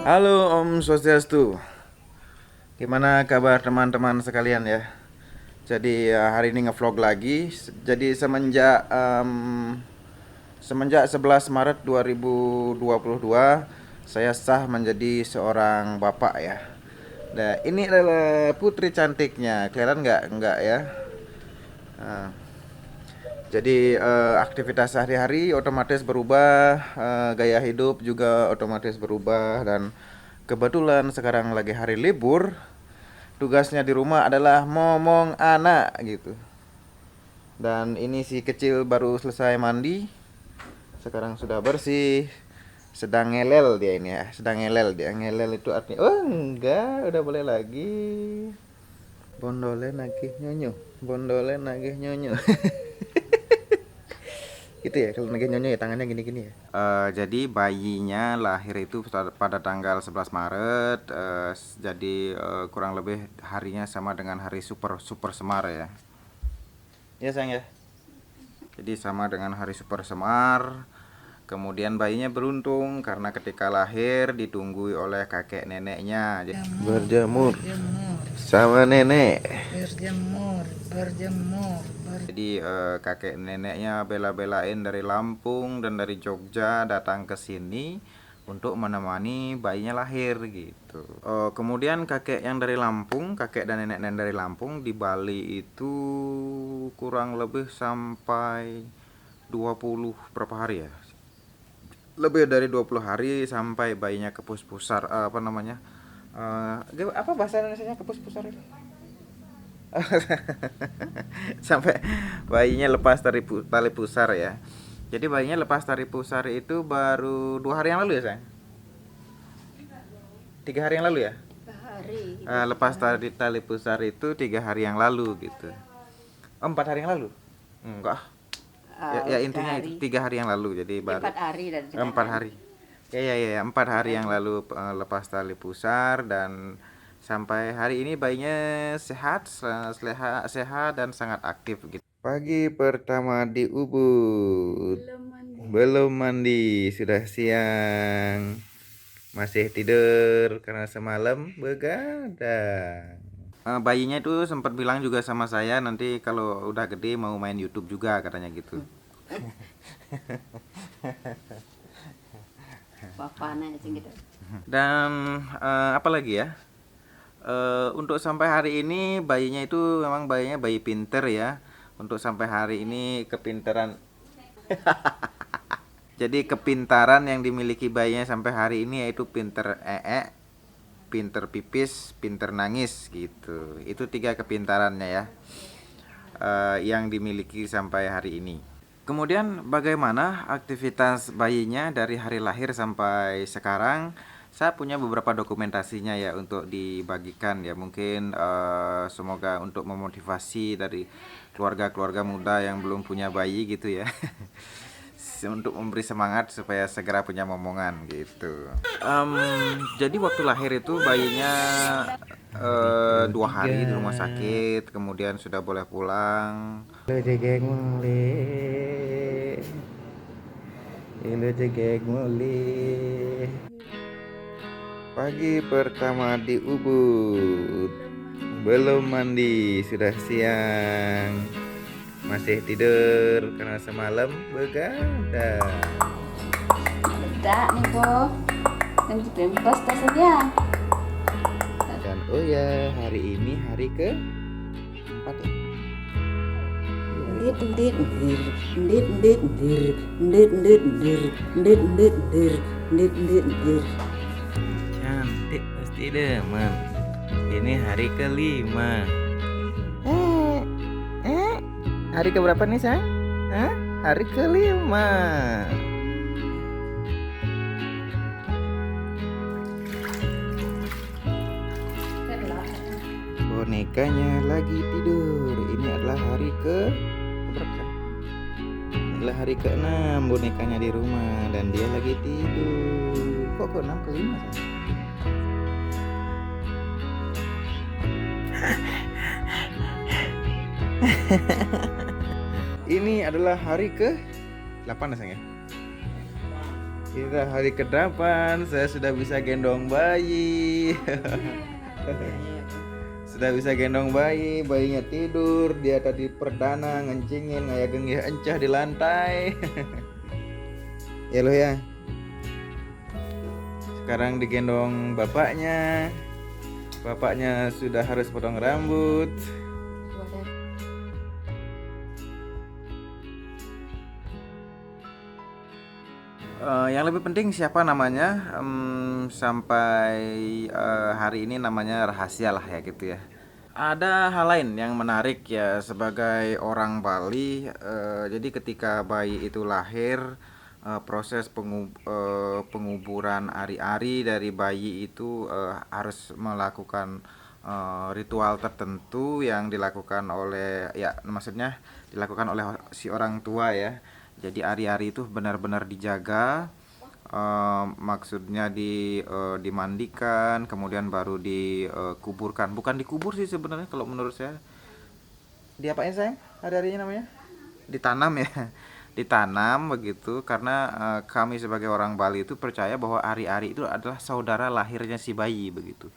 Halo Om Swastiastu. Gimana kabar teman-teman sekalian ya? Jadi hari ini ngevlog lagi. Jadi semenjak 11 Maret 2022 saya sah menjadi seorang bapak ya. Nah, ini adalah putri cantiknya. Kelihatan nggak? Nggak ya? Nah, jadi aktivitas sehari-hari otomatis berubah, gaya hidup juga otomatis berubah, dan kebetulan sekarang lagi hari libur. Tugasnya di rumah adalah momong anak gitu. Dan ini si kecil baru selesai mandi, sekarang sudah bersih, sedang ngelel dia ini ya, sedang ngelel dia. Ngelel itu artinya, oh enggak, udah boleh lagi. Bondole nagih nyonyo, bondole nagih nyonyo. Gitu ya, kalau nagih nyonyo ya tangannya gini-gini ya. Jadi bayinya lahir itu pada tanggal 11 Maret. Jadi kurang lebih harinya sama dengan hari super Semar ya. Ya sayang ya. Jadi sama dengan hari super Semar. Kemudian bayinya beruntung karena ketika lahir ditunggu oleh kakek neneknya. Berjemur sama nenek. Berjemur. Jadi kakek neneknya bela-belain dari Lampung dan dari Jogja datang ke sini untuk menemani bayinya lahir gitu. Kemudian kakek dan nenek yang dari Lampung di Bali itu kurang lebih sampai 20 berapa hari ya? Lebih dari 20 hari sampai bayinya kepus-pusar, apa namanya? Apa bahasa Indonesianya kepus-pusar itu? Sampai bayinya lepas tali pusar ya. Jadi bayinya lepas tali pusar itu baru 2 hari yang lalu ya sayang? 3 hari yang lalu ya? Lepas tali pusar itu 3 hari yang lalu gitu. 4 hari yang lalu? Enggak. Ya intinya itu 3 hari yang lalu. Jadi baru 4 hari dan 4 hari. Ya 4 hari yang lalu lepas tali pusar, dan sampai hari ini bayinya sehat dan sangat aktif gitu. Pagi pertama di Ubud. Belum mandi, sudah siang. Masih tidur karena semalam begadang. Bayinya itu sempat bilang juga sama saya, nanti kalau udah gede mau main YouTube juga katanya gitu. bapaknya gitu. Dan apa lagi ya? Untuk sampai hari ini bayinya itu memang bayi pinter ya. Untuk sampai hari ini kepintaran jadi kepintaran yang dimiliki bayinya sampai hari ini yaitu pinter pinter pipis, pinter nangis gitu. Itu 3 kepintarannya ya, yang dimiliki sampai hari ini. Kemudian bagaimana aktivitas bayinya dari hari lahir sampai sekarang? Saya punya beberapa dokumentasinya ya untuk dibagikan ya. Mungkin semoga untuk memotivasi dari keluarga-keluarga muda yang belum punya bayi gitu ya. Untuk memberi semangat supaya segera punya momongan gitu. Jadi waktu lahir itu bayinya 2 hari di rumah sakit, kemudian sudah boleh pulang. Pagi pertama di Ubud. Belum mandi, sudah siang. Masih tidur karena semalam begadang. Tidak nih po, yang dibebas tasnya. Dan oh ya, hari ini hari ke-4 ya. Cantik pasti demen. Ini hari ke-5. Hari keberapa nih sayang? Hari ke-5. Bonekanya lagi tidur. Ini adalah hari ke berapa? Adalah hari ke-6 bonekanya di rumah dan dia lagi tidur. Kok ke-6 ke-5 sayang? Ini adalah hari ke-8 ya sayang ya? Kira hari ke-8 saya sudah bisa gendong bayi. Sudah bisa gendong bayi, bayinya tidur, dia tadi perdana ngencingin kayak genggih encah di lantai. Ya lo ya. Sekarang digendong bapaknya. Bapaknya sudah harus potong rambut. Yang lebih penting siapa namanya, sampai hari ini namanya rahasia lah ya gitu ya. Ada hal lain yang menarik ya sebagai orang Bali. Jadi ketika bayi itu lahir, proses penguburan ari-ari dari bayi itu harus melakukan ritual tertentu yang dilakukan oleh, ya maksudnya dilakukan oleh si orang tua ya. Jadi ari-ari itu benar-benar dijaga, maksudnya dimandikan, kemudian baru dikuburkan. Bukan dikubur sih sebenarnya kalau menurut saya. Diapain sayang? Ari-arinya namanya? Ditanam ya. Ditanam begitu karena kami sebagai orang Bali itu percaya bahwa ari-ari itu adalah saudara lahirnya si bayi begitu.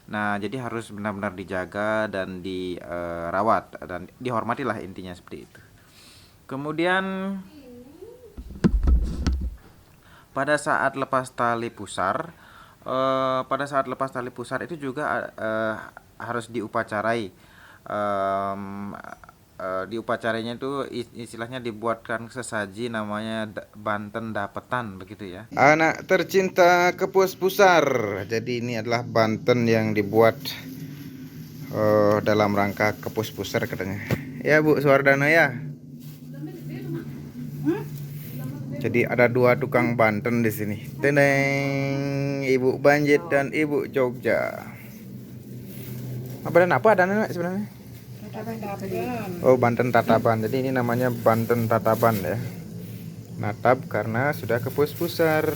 Nah, jadi harus benar-benar dijaga dan dirawat dan dihormatilah intinya seperti itu. Kemudian pada saat lepas tali pusar, itu juga harus diupacarai. Diupacarainya itu istilahnya dibuatkan sesaji namanya banten dapetan begitu ya. Anak tercinta Kepus Pusar. Jadi ini adalah banten yang dibuat dalam rangka Kepus Pusar katanya. Ya Bu Suwardana ya. Jadi ada 2 tukang banten di sini. Teneng, Ibu Banjit dan Ibu Jogja. Apa adanya sebenarnya? Oh, Banten Tataban. Jadi ini namanya Banten Tataban ya. Natap karena sudah Kepus Pusar.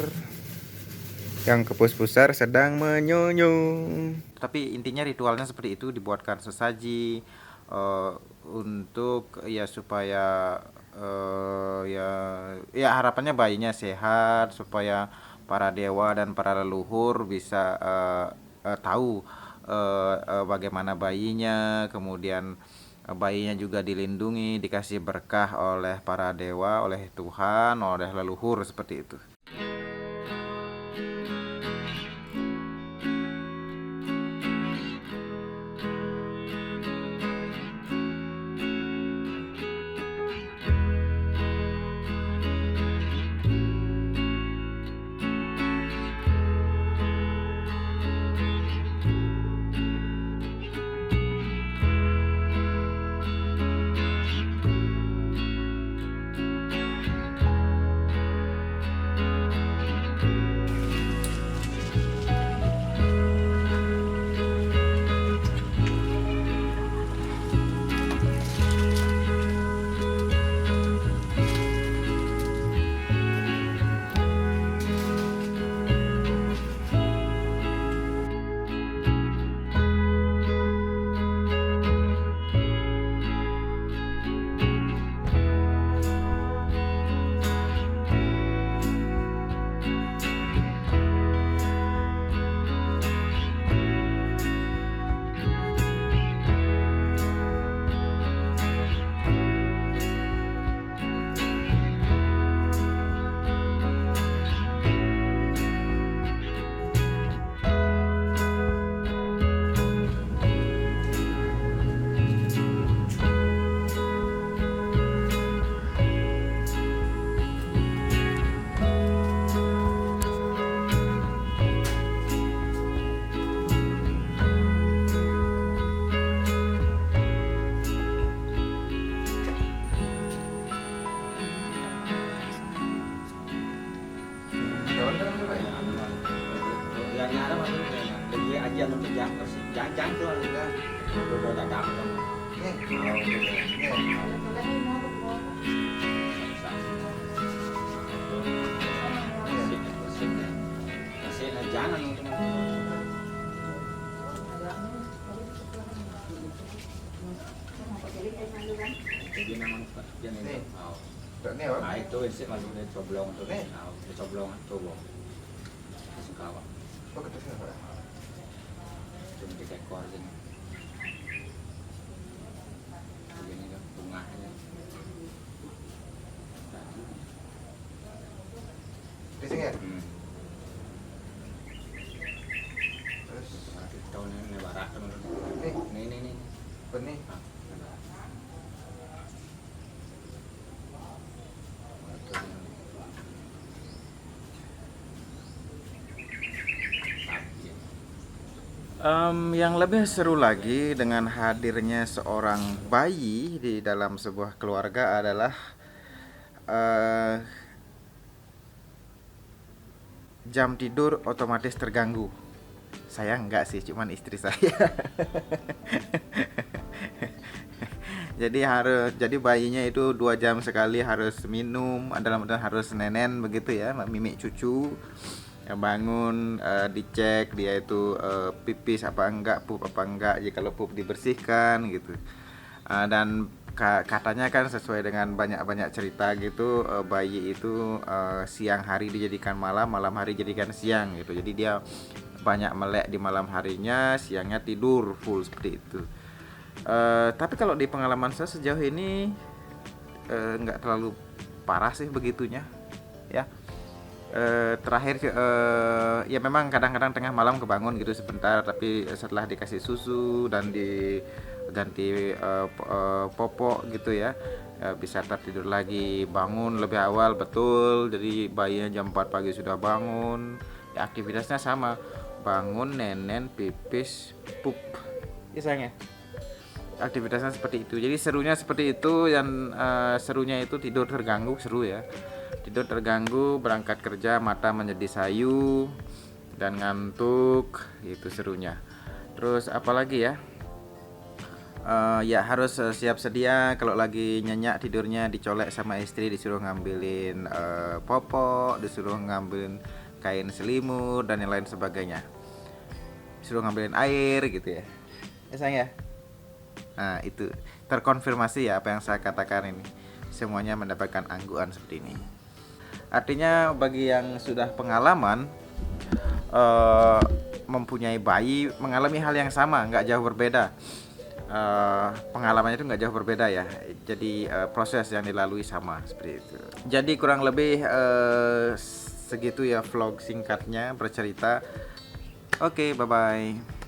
Yang Kepus Pusar sedang menyunyum. Tapi intinya ritualnya seperti itu, dibuatkan sesaji untuk ya supaya ya harapannya bayinya sehat, supaya para dewa dan para leluhur bisa tahu bagaimana bayinya, kemudian bayinya juga dilindungi, dikasih berkah oleh para dewa, oleh Tuhan, oleh leluhur seperti itu. Jangan tuh enggak. Udah dadam tuh. Jangan jadi memang baik Itu isi malu dia coblong tuh. Nah, dia coblong coba. Sekawa. Oh, ketusnya Pak. Cuma 3 ekor gini. Begini kan bunganya. Di sini ya? Terus Tahun ini barat teman. nih, Nih. benih. Ah, Yang lebih seru lagi dengan hadirnya seorang bayi di dalam sebuah keluarga adalah eh, jam tidur otomatis terganggu. Saya enggak sih, cuman istri saya. Jadi bayinya itu 2 jam sekali harus minum, dalam artian harus nenen begitu ya, mimik cucu. Ya, bangun, dicek dia itu pipis apa enggak, pup apa enggak. Kalau pup dibersihkan gitu. Dan katanya kan sesuai dengan banyak cerita gitu, bayi itu siang hari dijadikan malam, malam hari dijadikan siang gitu. Jadi dia banyak melek di malam harinya, siangnya tidur full seperti itu. Tapi kalau di pengalaman saya sejauh ini nggak terlalu parah sih begitunya ya. Terakhir ya memang kadang-kadang tengah malam kebangun gitu sebentar, tapi setelah dikasih susu dan diganti popok gitu ya, bisa tertidur lagi, bangun lebih awal betul. Jadi bayinya jam 4 pagi sudah bangun ya, aktivitasnya sama, bangun, nenen, pipis, pup ya sayang ya. Aktivitasnya seperti itu. Jadi serunya seperti itu. Dan serunya itu tidur terganggu, seru ya. Tidur terganggu, berangkat kerja mata menjadi sayu dan ngantuk, itu serunya. Terus apalagi ya, ya harus siap sedia kalau lagi nyenyak tidurnya, dicolek sama istri, disuruh ngambilin popok, disuruh ngambilin kain selimut dan yang lain sebagainya, disuruh ngambilin air gitu ya. Ya sayang ya. Nah itu terkonfirmasi ya apa yang saya katakan ini, semuanya mendapatkan angguan seperti ini. Artinya bagi yang sudah pengalaman mempunyai bayi, mengalami hal yang sama, nggak jauh berbeda. Pengalamannya itu nggak jauh berbeda ya. Jadi proses yang dilalui sama seperti itu. Jadi kurang lebih segitu ya vlog singkatnya bercerita. Oke, bye bye.